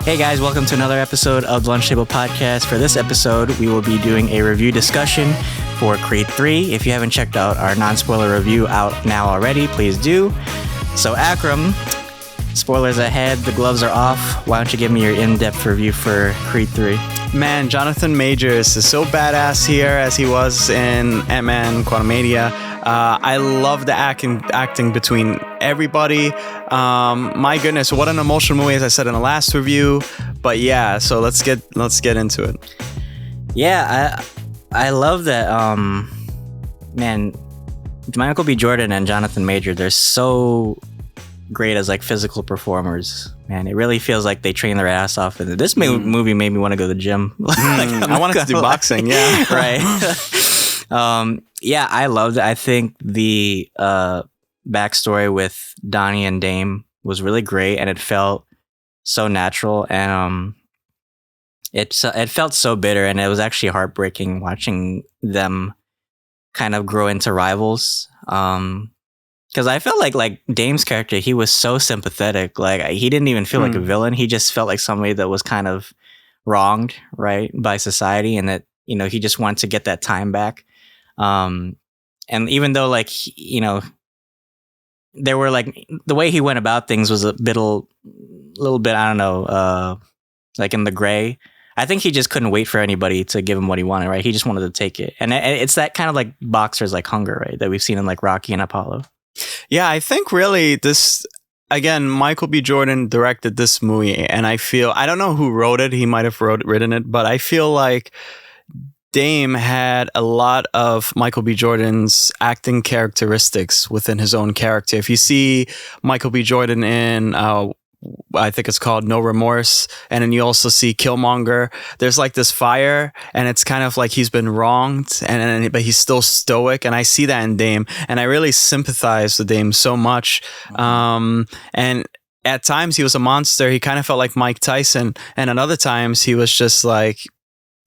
Hey guys, welcome to another episode of the Lunch Table Podcast. For this episode, we will be doing a review discussion for Creed 3. If you haven't checked out our non-spoiler review out now already, please do. So Akram, spoilers ahead, the gloves are off. Why don't you give me your in-depth review for Creed 3? Man, Jonathan Majors is so badass here as he was in Ant-Man Quantumania. I love the acting between everybody. My goodness, what an emotional movie, as I said in the last review. But yeah, so let's get into it. Yeah, I love that. Man, Michael B. Jordan and Jonathan Major, they're so great as like physical performers. Man, it really feels like they train their ass off. And this movie made me want to go to the gym. I wanted to do boxing. Yeah, right. Yeah, I loved it. I think the backstory with Donnie and Dame was really great, and it felt so natural, and it felt so bitter, and it was actually heartbreaking watching them kind of grow into rivals. Because I felt like Dame's character, he was so sympathetic. Like he didn't even feel like a villain. He just felt like somebody that was kind of wronged, right, by society, and that he just wanted to get that time back. And even though there were the way he went about things was a little bit, I don't know, like in the gray. I think he just couldn't wait for anybody to give him what he wanted, right? He just wanted to take it. And it's that kind of like boxers like hunger, right? That we've seen in like Rocky and Apollo. Yeah, I think really this, again, Michael B. Jordan directed this movie, and I don't know who wrote it. He might have written it, but I feel like Dame had a lot of Michael B. Jordan's acting characteristics within his own character. If you see Michael B. Jordan in, I think it's called No Remorse, and then you also see Killmonger, there's like this fire, and it's kind of like he's been wronged, but he's still stoic, and I see that in Dame, and I really sympathize with Dame so much. And at times he was a monster. He kind of felt like Mike Tyson, and at other times he was just like,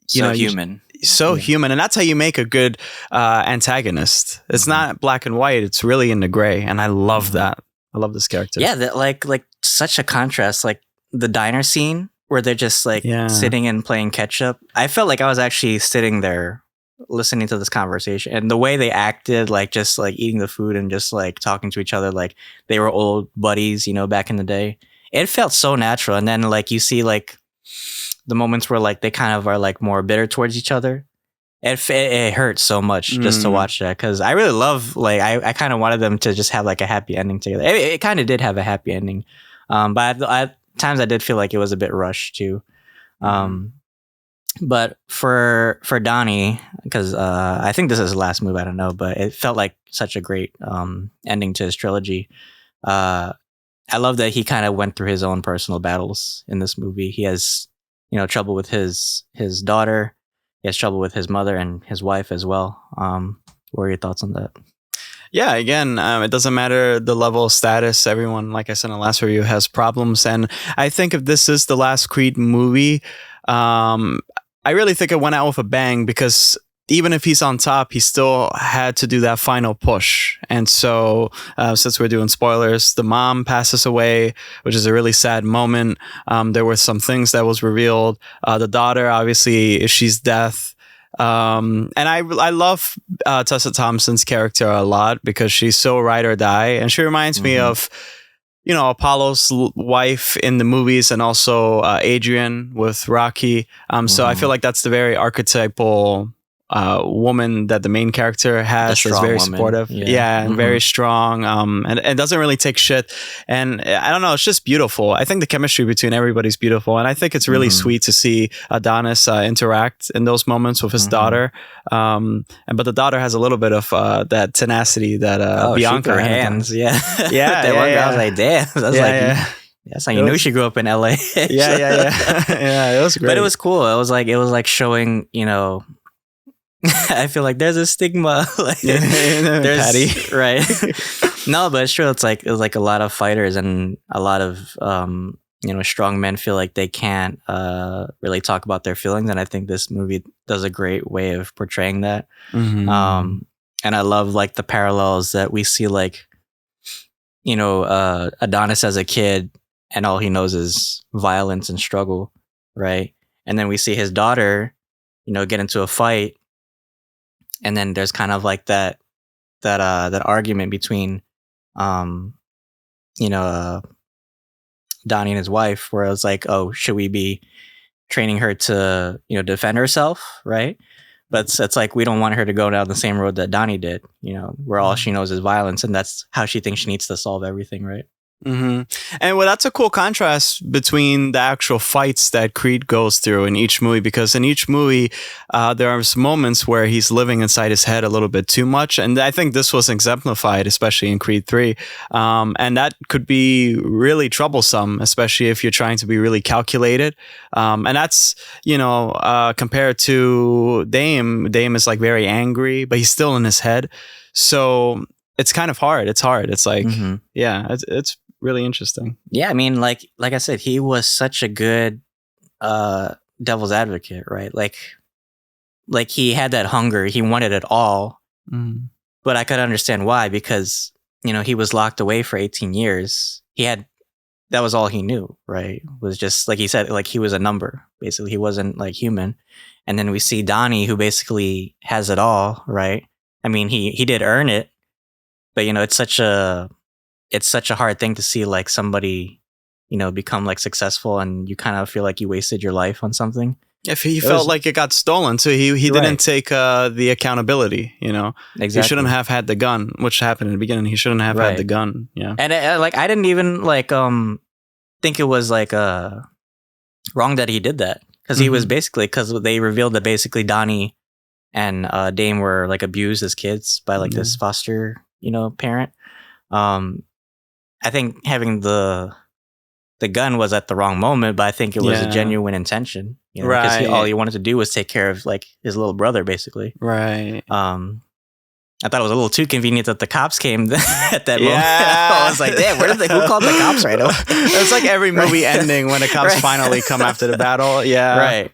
human. Human, and that's how you make a good antagonist. It's not black and white, it's really in the gray, and I love that. I love this character. Yeah, that like such a contrast, like the diner scene where they're just sitting and playing catch up. I felt like I was actually sitting there listening to this conversation, and the way they acted, like just like eating the food and just like talking to each other like they were old buddies, back in the day. It felt so natural. And then like you see like the moments where like they kind of are like more bitter towards each other. It hurts so much just to watch that, because I really love I kind of wanted them to just have like a happy ending together. It kind of did have a happy ending, but at times I did feel like it was a bit rushed too. But for Donnie, because I think this is his last move, I don't know, but it felt like such a great ending to his trilogy. I love that he kind of went through his own personal battles in this movie. He has trouble with his daughter. He has trouble with his mother and his wife as well. What are your thoughts on that? Yeah, again, it doesn't matter the level of status. Everyone, like I said in the last review, has problems. And I think if this is the last Creed movie, I really think it went out with a bang, because even if he's on top, he still had to do that final push. And so, since we're doing spoilers, the mom passes away, which is a really sad moment. There were some things that was revealed. The daughter, obviously, she's death. And I love Tessa Thompson's character a lot, because she's so ride or die. And she reminds me of, Apollo's wife in the movies, and also Adrian with Rocky. So I feel like that's the very archetypal woman that the main character has, that's very supportive, and very strong, and doesn't really take shit. And I don't know, it's just beautiful. I think the chemistry between everybody's beautiful, and I think it's really sweet to see Adonis interact in those moments with his daughter. But the daughter has a little bit of that tenacity that Bianca her hands, yeah. I was like, damn, that's how you knew she grew up in LA. Yeah, it was great. But it was cool. It was like showing, I feel like there's a stigma, there's Patty, right? No, but it's true. It was like a lot of fighters and a lot of strong men feel like they can't really talk about their feelings, and I think this movie does a great way of portraying that. And I love like the parallels that we see, like Adonis as a kid and all he knows is violence and struggle, right? And then we see his daughter, get into a fight, and then there's kind of like that argument between, Donnie and his wife, where it's like, oh, should we be training her to, defend herself, right? But it's like we don't want her to go down the same road that Donnie did, where all she knows is violence, and that's how she thinks she needs to solve everything, right? Mm-hmm. And that's a cool contrast between the actual fights that Creed goes through in each movie, because in each movie there are moments where he's living inside his head a little bit too much, and I think this was exemplified especially in Creed 3, and that could be really troublesome, especially if you're trying to be really calculated, and that's compared to Dame is like very angry, but he's still in his head, so it's kind of hard. It's like it's really interesting. Yeah, I mean, like I said, he was such a good devil's advocate, right? Like he had that hunger. He wanted it all. But I could understand why, because, he was locked away for 18 years. That was all he knew, right? Was just, like he said, like he was a number. Basically, he wasn't like human. And then we see Donnie, who basically has it all, right? I mean, he did earn it, but, it's such a hard thing to see, like somebody, become like successful, and you kind of feel like you wasted your life on something. If he felt like it got stolen, so he didn't take the accountability, Exactly. He shouldn't have had the gun, which happened in the beginning. He shouldn't have had the gun. Yeah. And I didn't even think it was like wrong that he did that, because he was basically, because they revealed that basically Donnie and Dame were like abused as kids by like this foster, parent. I think having the gun was at the wrong moment, but I think it was a genuine intention, because all he wanted to do was take care of like his little brother, basically. Right. I thought it was a little too convenient that the cops came at that moment. I was like, damn, who called the cops right away? It's like every movie ending when the cops finally come after the battle. Yeah. Right.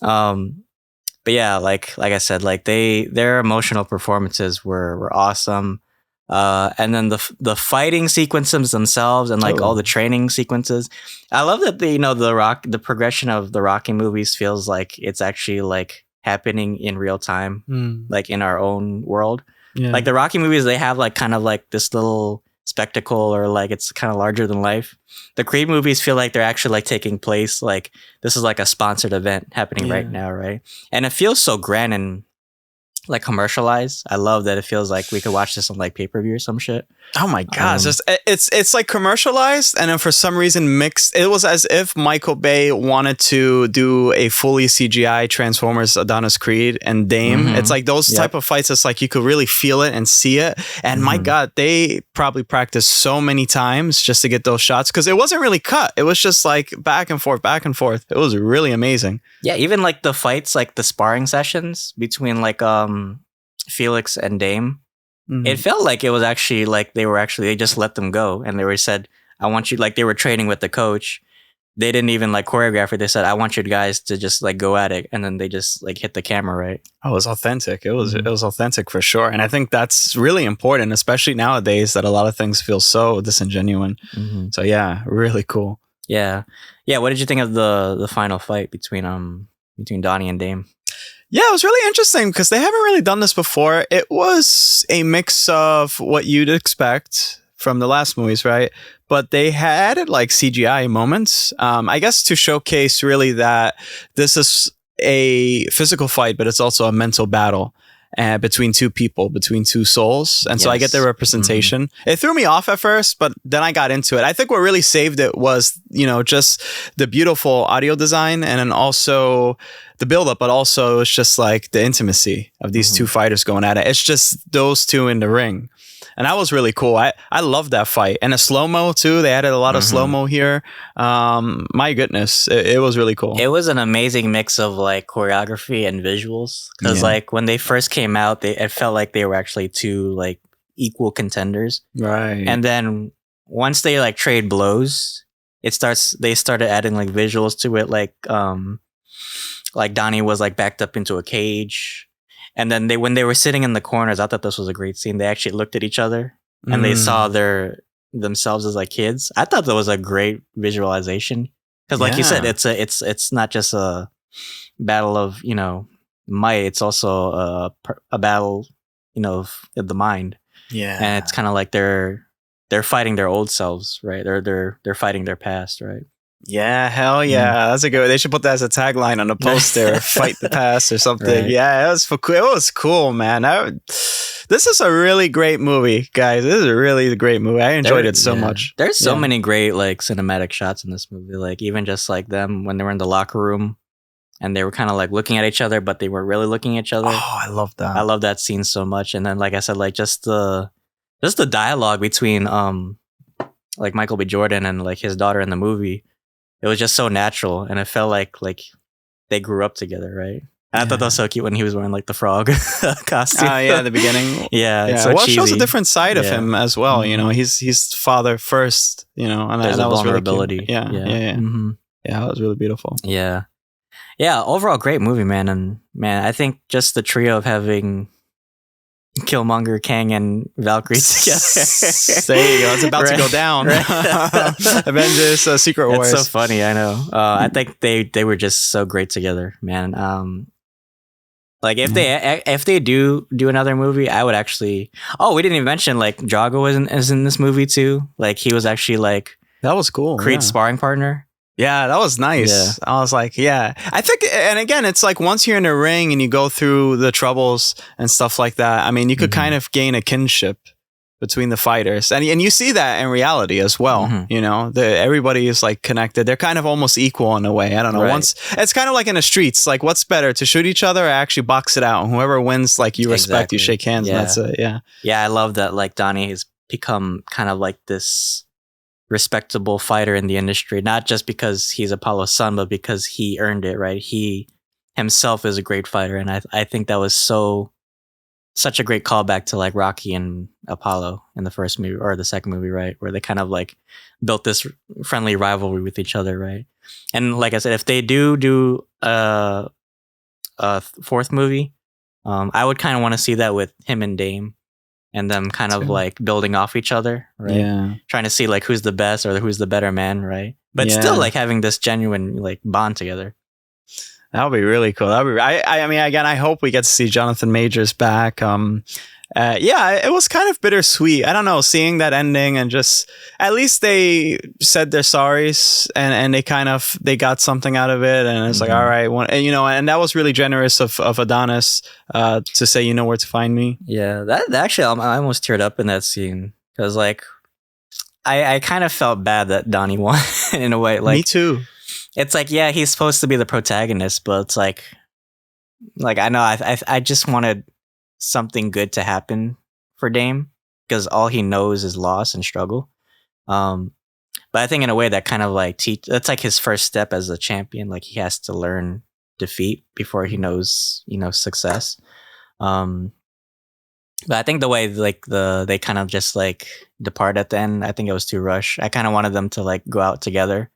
But yeah, like I said, like their emotional performances were awesome. And then the fighting sequences themselves, and like all the training sequences. I love that the progression of the Rocky movies feels like it's actually like happening in real time, like in our own world. Yeah. Like the Rocky movies, they have like kind of like this little spectacle, or like it's kind of larger than life. The Creed movies feel like they're actually like taking place, like this is like a sponsored event happening right now, right? And it feels so grand and like commercialized. I love that it feels like we could watch this on like pay-per-view or some shit. Oh my god, it's like commercialized, and then for some reason mixed. It was as if Michael Bay wanted to do a fully CGI Transformers Adonis Creed and Dame. It's like those type of fights. It's like you could really feel it and see it. And my god, they probably practiced so many times just to get those shots, because it wasn't really cut. It was just like back and forth, back and forth. It was really amazing. Yeah, even like the fights, like the sparring sessions between like Felix and Dame. It felt like it was actually like they just let them go, and they said, I want you, like they were training with the coach. They didn't even like choreograph it. They said, I want you guys to just like go at it, and then they just like hit the camera, right? Oh, it was authentic. It was authentic for sure. And I think that's really important, especially nowadays that a lot of things feel so disingenuine. So yeah, really cool. Yeah. What did you think of the final fight between Donnie and Dame? Yeah, it was really interesting because they haven't really done this before. It was a mix of what you'd expect from the last movies, right? But they had added like CGI moments, I guess, to showcase really that this is a physical fight, but it's also a mental battle between two people, between two souls. And so I get the representation. It threw me off at first, but then I got into it. I think what really saved it was, just the beautiful audio design, and then also the buildup, but also it's just like the intimacy of these two fighters going at it. It's just those two in the ring. And that was really cool. I love that fight. And a slow-mo too. They added a lot of slow-mo here. My goodness, it was really cool. It was an amazing mix of like choreography and visuals. Because like when they first came out, it felt like they were actually two like equal contenders. Right. And then once they like trade blows, they started adding like visuals to it. Like Donnie was like backed up into a cage. And then when they were sitting in the corners, I thought this was a great scene. They actually looked at each other and they saw their themselves as like kids. I thought that was a great visualization because, like you said, it's not just a battle of might. It's also a battle of the mind. Yeah, and it's kind of like they're fighting their old selves, right? They're fighting their past, right? Yeah, hell yeah. That's a good. They should put that as a tagline on a poster. Fight the past or something. Right. Yeah, it was cool, man. This is a really great movie, guys. This is a really great movie. I enjoyed it so much. There's so many great like cinematic shots in this movie. Like even just like them when they were in the locker room and they were kind of like looking at each other, but they weren't really looking at each other. Oh, I love that. I love that scene so much. And then, like I said, like just the dialogue between like Michael B. Jordan and like his daughter in the movie. It was just so natural, and it felt like they grew up together, right? And I thought that was so cute when he was wearing like the frog costume. Oh yeah, at the beginning. Yeah, it's so well, it shows a different side of him as well. Mm-hmm. He's father first. And there's that a was vulnerability. Really cute. Yeah. Mm-hmm. Yeah, that was really beautiful. Yeah. Overall, great movie, man. And man, I think just the trio of having Killmonger, Kang, and Valkyrie together. There you go. It's about to go down. Right? Avengers, Secret Wars. It's so funny. I know. I think they were just so great together, man. Like if they do another movie, I would actually. Oh, we didn't even mention like Drago is in this movie too. Like he was actually like that was cool. Creed's sparring partner. Yeah, that was nice. Yeah. I was like, yeah. I think, and again, it's like once you're in a ring and you go through the troubles and stuff like that, I mean, you could kind of gain a kinship between the fighters. And you see that in reality as well. Mm-hmm. Everybody is like connected. They're kind of almost equal in a way. I don't know. Right. It's kind of like in the streets. Like, what's better, to shoot each other or actually box it out? And whoever wins, like you respect, you shake hands, and that's it. Yeah. Yeah, I love that. Like Donnie has become kind of like this respectable fighter in the industry, not just because he's Apollo's son, but because he earned it, right? He himself is a great fighter, and I think that was such a great callback to like Rocky and Apollo in the first movie or the second movie, right? Where they kind of like built this friendly rivalry with each other, right? And like I said, if they do a fourth movie, I would kind of want to see that with him and Dame. And them kind of like building off each other, right? Yeah. Trying to see like who's the best or who's the better man, right? But still like having this genuine like bond together. That would be really cool. I mean, again, I hope we get to see Jonathan Majors back. It was kind of bittersweet. I don't know, seeing that ending and just at least they said their sorries and they got something out of it. And it's like, all right, and that was really generous of Adonis to say, where to find me. Yeah, that actually, I almost teared up in that scene because like I kind of felt bad that Donnie won in a way. Like me too. It's like, yeah, he's supposed to be the protagonist, but it's like I know I just wanted something good to happen for Dame because all he knows is loss and struggle. But I think in a way that kind of like that's like his first step as a champion. Like he has to learn defeat before he knows, success. But I think the way like they kind of just like depart at the end, I think it was too rushed. I kind of wanted them to like go out together,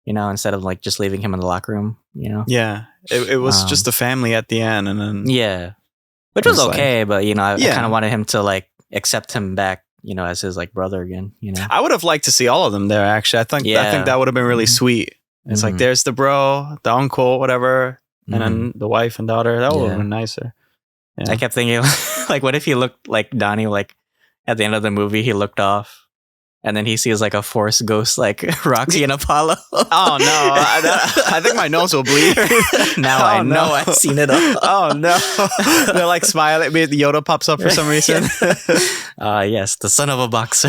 instead of like just leaving him in the locker room, Yeah, it was just a family at the end, and then which was okay, but I kind of wanted him to like accept him back, as his like brother again. I would have liked to see all of them there. Actually, I think that would have been really sweet. It's like there's the bro, the uncle, whatever, and then the wife and daughter. That would have been nicer. Yeah. I kept thinking, like, what if he looked like Donnie? Like at the end of the movie, he looked off. And then he sees like a force ghost like Roxy and Apollo. Oh no! I think my nose will bleed. Now I know I've seen it all. Oh no! They're like smiling. Maybe Yoda pops up for some reason. Yes, the son of a boxer.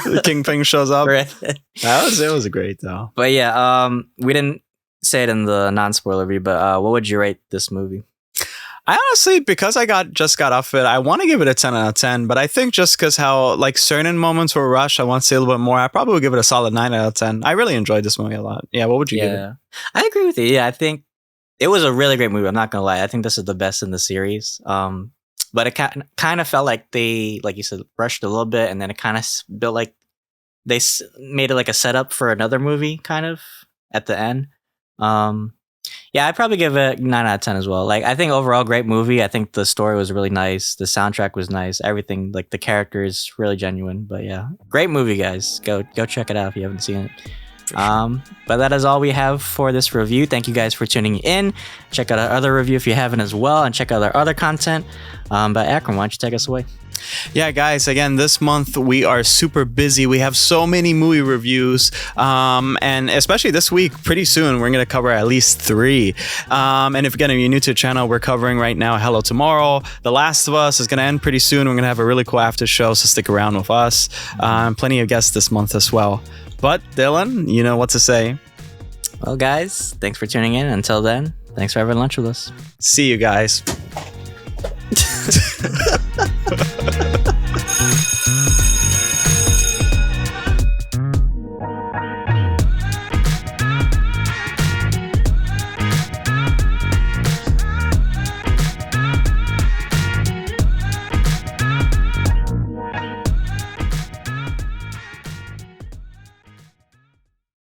The Kingpin shows up. Right. It was great though. But yeah, we didn't say it in the non-spoiler review, but what would you rate this movie? I honestly, because I just got off it, I want to give it a 10 out of 10. But I think just because how like certain moments were rushed, I want to say a little bit more. I probably would give it a solid 9 out of 10. I really enjoyed this movie a lot. Yeah, what would you give it? I agree with you. Yeah, I think it was a really great movie. I'm not gonna lie. I think this is the best in the series. But it kind of felt like they, like you said, rushed a little bit, and then it kind of built like they made it like a setup for another movie, kind of at the end. Yeah, I'd probably give it 9 out of 10 as well. Like, I think overall, great movie. I think the story was really nice. The soundtrack was nice. Everything, like the characters, really genuine. But yeah, great movie, guys. Go check it out if you haven't seen it. Sure. But that is all we have for this review. Thank you guys for tuning in. Check out our other review if you haven't as well, and check out our other content. But Akram, why don't you take us away? Yeah, guys, again, this month we are super busy. We have so many movie reviews, and especially this week, pretty soon, we're going to cover at least 3. And if again, if you're new to the channel, we're covering right now Hello Tomorrow. The Last of Us is going to end pretty soon. We're going to have a really cool after show, so stick around with us. Plenty of guests this month as well. But Dylan, you know what to say. Well, guys, thanks for tuning in. Until then, thanks for having lunch with us. See you guys.